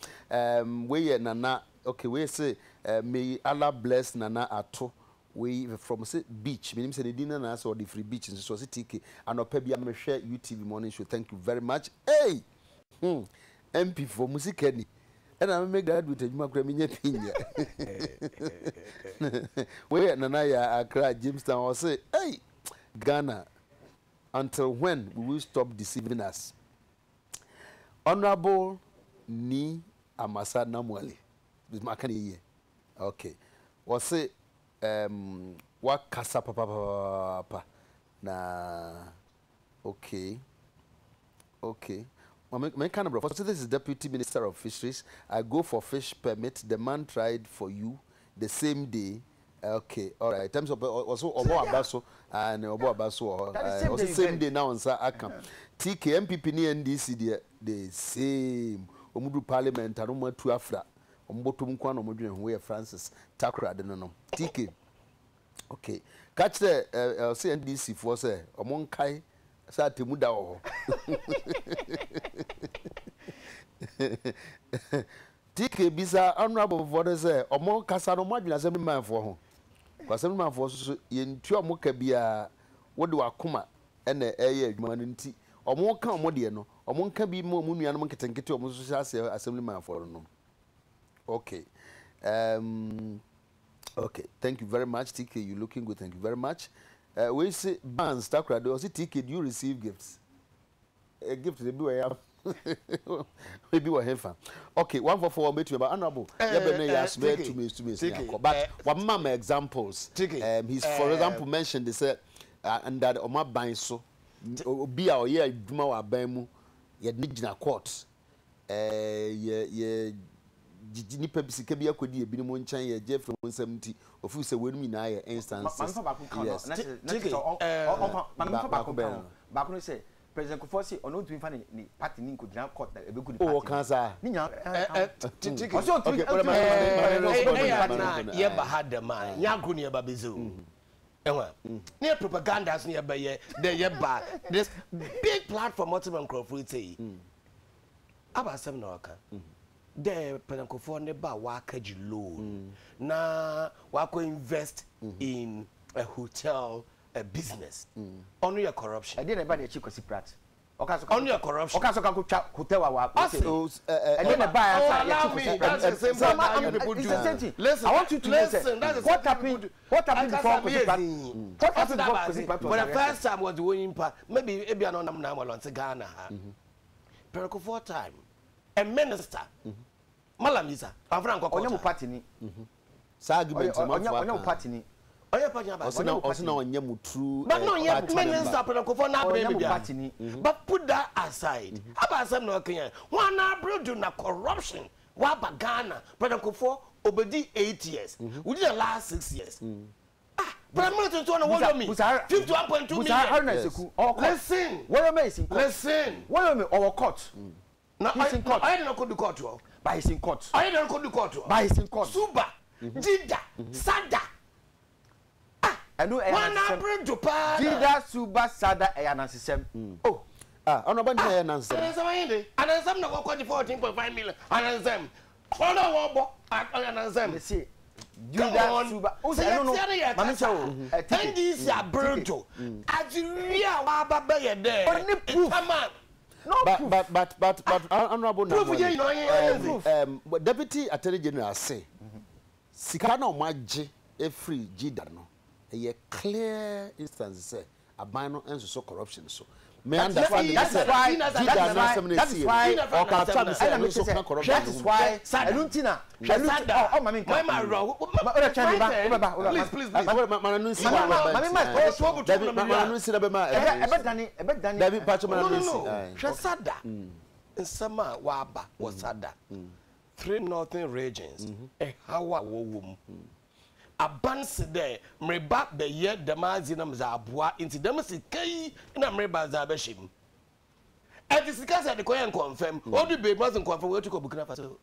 we nana okay we say may Allah bless nana ato we from say beach meaning say the dinner na so the free beach so say TK anopa bia me share UTV morning show. Thank you very much. Hey MP for music any and I make that with adwuma kra me nya pinya we nana ya Accra Jamestown or say hey Ghana, until when we will stop deceiving us? Honorable Ni Amasa Namwali. Okay. Was say what kasa papa na okay. My kind of bro. So this is Deputy Minister of Fisheries. I go for fish permit. The man tried for you the same day. Okay, all right. In terms of also Obo Abaso and Obo Abaso, also same day now on Akam. TK MPP ni NDC the same. Omudu Parliament and Omo tu Afra. Omboto mkwana omodwe we Francis Takra de no. TK. Okay. Catch the say NDC for say omon kai sa temuda ho. TK bisa honorable for say omon kasa no modwe assembly man for ho. Kwasem man for so yentu omoka bia wo de wakoma ene eye adwuma no nti omo ka omo de no omo nka bi mo mu nuanom nketenkete omo so assembly man for no. Okay. Okay, thank you very much TK, you looking good, thank you very much. We say bands Takra do say TK, do you receive gifts? A gift they do maybe we have. Okay, 144 meet you about honorable. Yeah, but you swear to me. But one mama examples. He's for example mentioned they said and that Oma buying so be our year duma wa ban ye nigina court. Ni pebisika bia kwadi e binimu nchan ye Jeff 170 ofu se wenu na ye instances. Yes. Back no say President Kufosi ono ntumi fa ni party ni nkodina court na ebeku ni party. Oh kansa. Ni nya. Ye ba had man. Nya gro ne ba bezo. Enwa. Ne propagandas ne ba ye ye ba. This big platform ultimate crowd say. Aba sem na waka. The President ne ba waka ji loan. Na wako invest in a hotel a business on your corruption. I didn't buy the chico prat. On your corruption. Okay, so hotel wa. I didn't buy that's the same thing how people do. Listen, I want you to listen. What happened? What happened before Prat? What happened before Prat? For the first time was winning part. Maybe I don't know now to Ghana. Perico for time. A minister. Malamisa. Afranko. Onyamu party ni. Sa argument onyamu party ni. True, but no, yeah, minister for now, but put that aside. About some no can one abroad do na corruption. What Ghana, President for obedi 8 years. We did the last 6 years. Prime Minister to what me 51.2 million. Listen, what amazing. Listen, what am our court? Now I don't know could do court. By his in court. I don't go to court. By his in court. Suba, Jida, Sada. I know I bring to pa. Jida Suba Sada Eyanasisem. Oh. On about Eyanasisem. And then some no 14.5 million. And then them. Hold on, and them. See. Jida Suba. Oh, I don't know. Mama Chow. And these are Bronto. Ajiria Waba Bay there. Only proof. Come on. No, but honorable Deputy Attorney General say Sikana Maji a free Jida no a clear instance say a minor and so corruption so may understand that's why Sama Waba was Sada 3 northern regions a Hawa womb. abanse de mreba be ye demazi na mza aboa inti dem sikai na mreba za be shim e disika say the coin confirm odu be must confirm we to ko Burkina Faso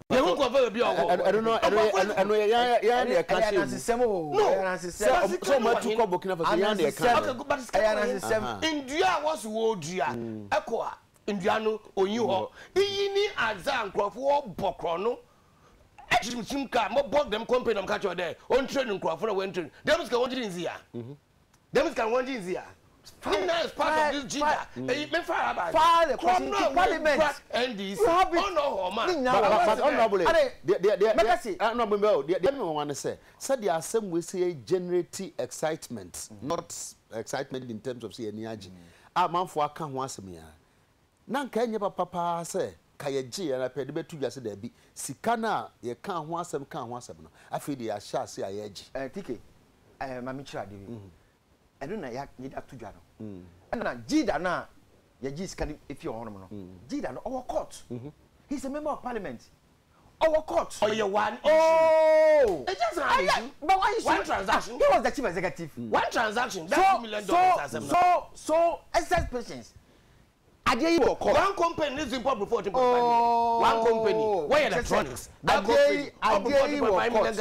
ye won confirm be ogo I don't know ya na ka system no so much to ko Burkina Faso ya na ka okay but system India was wo dua eko a India no oyin ho iyi ni azan krofo bokro no Echim ka mo bought them company am catch there on training crowd for when train them is can want in zia them is can want in zia is part of this ginger me fire about file the question to parliament and this oh no man but honorable they me want to say said the assembly we say generate excitement not excitement in terms of say eniaji amanfo aka ho asem ya na nka nye papa say kayeji na pede betu dwase da bi sika na ye kan ho asem no afi de ya sha se ayeji tike mami chira de eno na ya ni atu dwa no na jida na ye ji sika efi ho no jida no our court he's a member of parliament our court oh you one oh it just an but why one transaction he was the chief executive one transaction that's $2 million so excess patience Adekye one company needs import before one company why electronics that company $5 million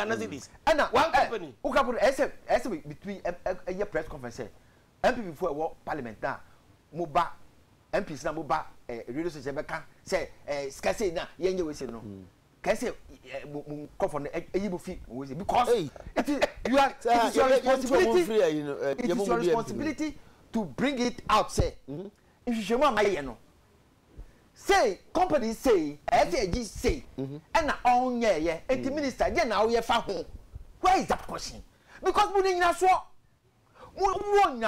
and one company ukapuru ese between a press conference MP before war parliament na moba MPs na moba radio station beka say skase na yenye we say no can say call for eyibo fi we say because it is your responsibility to bring it out say if you want my no say company say FAG say and na on ye and the minister dey na we fa ho where is that question because we nya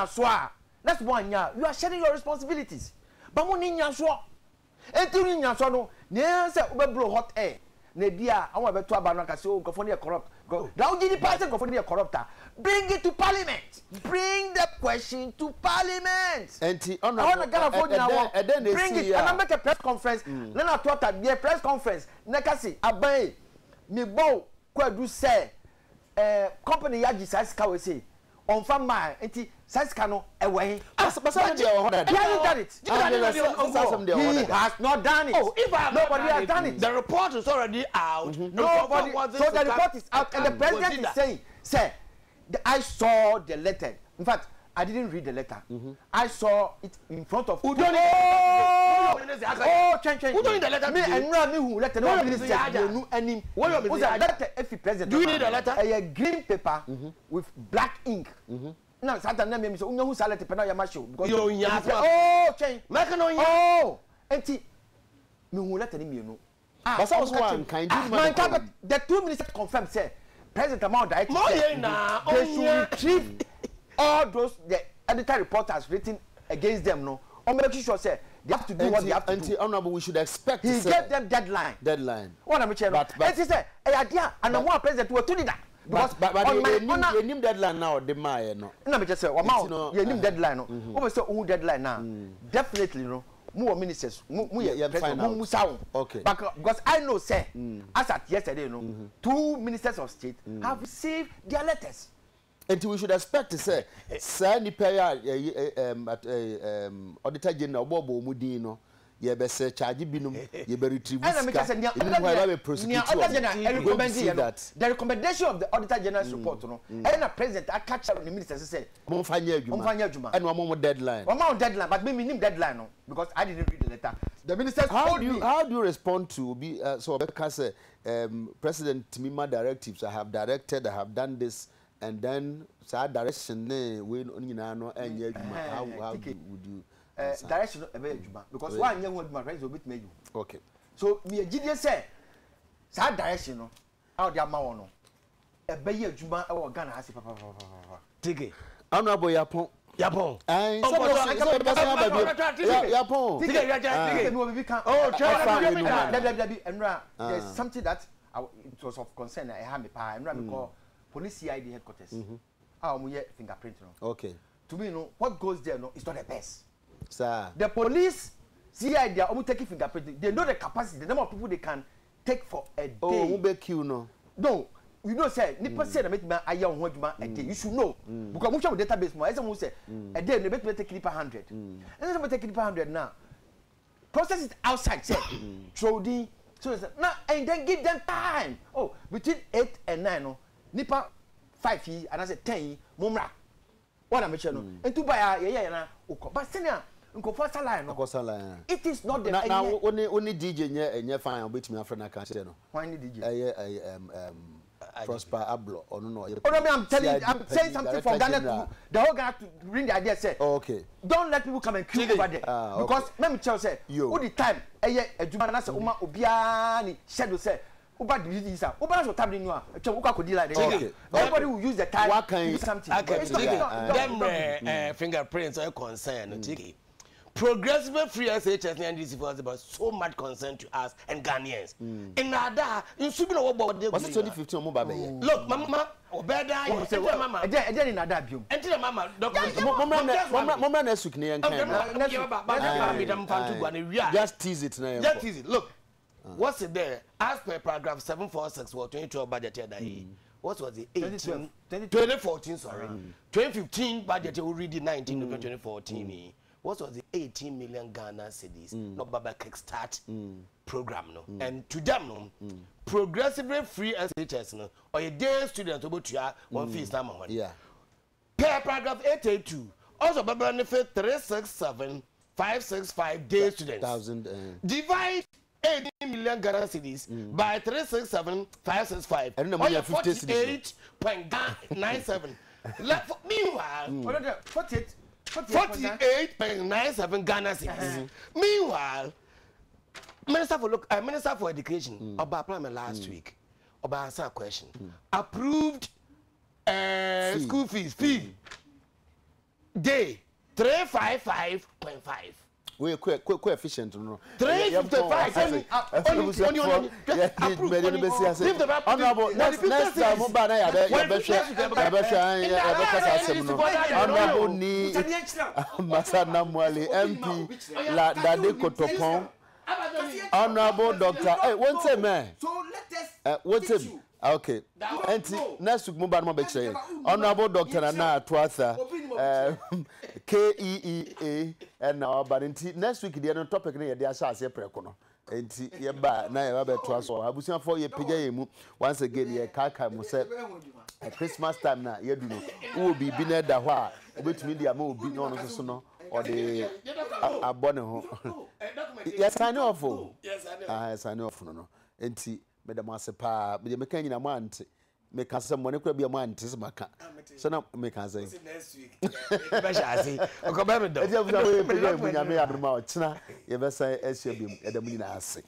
so that's one ya you are sharing your responsibilities but we nya so and you nya so no na say we blow hot air na dia I want beto abano ka say o go for dey corrupt go now give the person go for dey corrupter bring it to parliament bring the question to parliament and I want to get a phone now bring it and make a press conference then I thought that be a press conference na ka say abai me bow kwadu say company ya Jesus ka we say on farm my enti size no ewe but somebody done it he has not done it oh if nobody has done it the report is already out nobody so the report is out and the president is saying say I saw the letter in fact I didn't read the letter I saw it in front of change who don't the letter me and me who letter no minister no anim who's that letter if president do you need a letter a green paper with black ink now Satan na me say who salad paper na ya show because oh change make no oh enti me who letter ni me no but so one kind the two ministers confirmed say President Amount Adekye they should retrieve all those the editor reporters written against them no or make sure say they have to do what they have to do. Honorable, we should expect he gave them deadline what am I saying but he say idea and the one president we told that because but you name deadline now the my no na me just say you name deadline no we say who deadline now definitely no more ministers mu okay because I know say as at yesterday no two ministers of state have received their letters until we should expect to say sir ni pair auditor general bobo mudin no ye be say charge binum ye be retrieve the recommendation of the auditor general's report no and the president I catch up the minister say mo fanya adwuma and mo deadline but me name deadline no because I didn't read the letter the minister how do you respond to be so because president Timima directives I have done this and then sa direction we nyina no anya adwuma how would you direction ebe adwuma because one nya adwuma right so bit me you okay so me agide say sa direction no how dey ama won no ebe ye adwuma e wo Ghana hase papa tike honorable yapon yapon yapon tike no be kan oh there's something that it was of concern I have me pa enra me call police CID headquarters fingerprint no okay to me no what goes there no is not the best sir the police CID they are taking fingerprint they know the capacity the number of people they can take for a day who be queue no you know say nipa say na make me aya ho adwuma a day you should know because mo show database mo I say mo say a day no make me take 100 and say me take 100 now process it outside say throw the so now and then give them time between 8 and 9 no nipa 5 yi and I say 10 yi mo mra what am I saying no entu ba ya na but senior nkofo salary no it is not the now only DJ nye fine obetimi afra na kan say no why need DJ Prosper Ablo or no I'm telling you, I'm saying something for Ghana to the whole Ghana to bring the idea say okay don't let people come and queue over there because let me tell you say all the time adwuma na say uma obia ni schedule say uba the this uba so tablet nu a uka ko like that everybody will use the time to do something them fingerprints are concerned progressive free SHS and NDC was about so much concern to us and Ghanaians. In Nada, in Subino, what was it 2015? Look, Mama, Obeda, Mama, then in Nada, you enter Mama, just tease it now. Just tease it. Look, what's it there? As per paragraph 746 for 2012 budget year, what was it? 2014, sorry. 2015 budget already 19 November 2014. What was the 18 million Ghana cedis? No Baba Kickstart program no. And to them no, progressively free SHS no, or a day student about to one fees number one. Yeah. Per paragraph 882. Also Baba benefit 367,565 day students. Divide 18 million Ghana cedis by 367,565. And no more 48.97. Meanwhile, 48.97 Ghana cedis. Meanwhile, Minister for Education, about Parliament last week, about answer a question, approved school fees fee day 355.5. We coefficient no 355 honorable next time mo ba na ya be honorable ni Masana Mwale MP la Dade Kotopon honorable doctor one time man so let us okay next week mo ba no be kire honorable doctor na Atuasa KEEA and now but next week the topic na dey asase preko no enti ye ba na ye ba beto aso abusia for ye pija ye mu once again ye kaka mu say Christmas time na ye du no wo bibi na da ho a obetumi dia ma obi no no so no or the abone ho yes sign off sign off no enti me da ma se pa me kan nyina mo ante me ka se mo ne kura bia mo ante se maka so na me ka say next week be sha say o ko be me do e dey bunya me aduma o china ye be say e hia bia e da mu nyina ase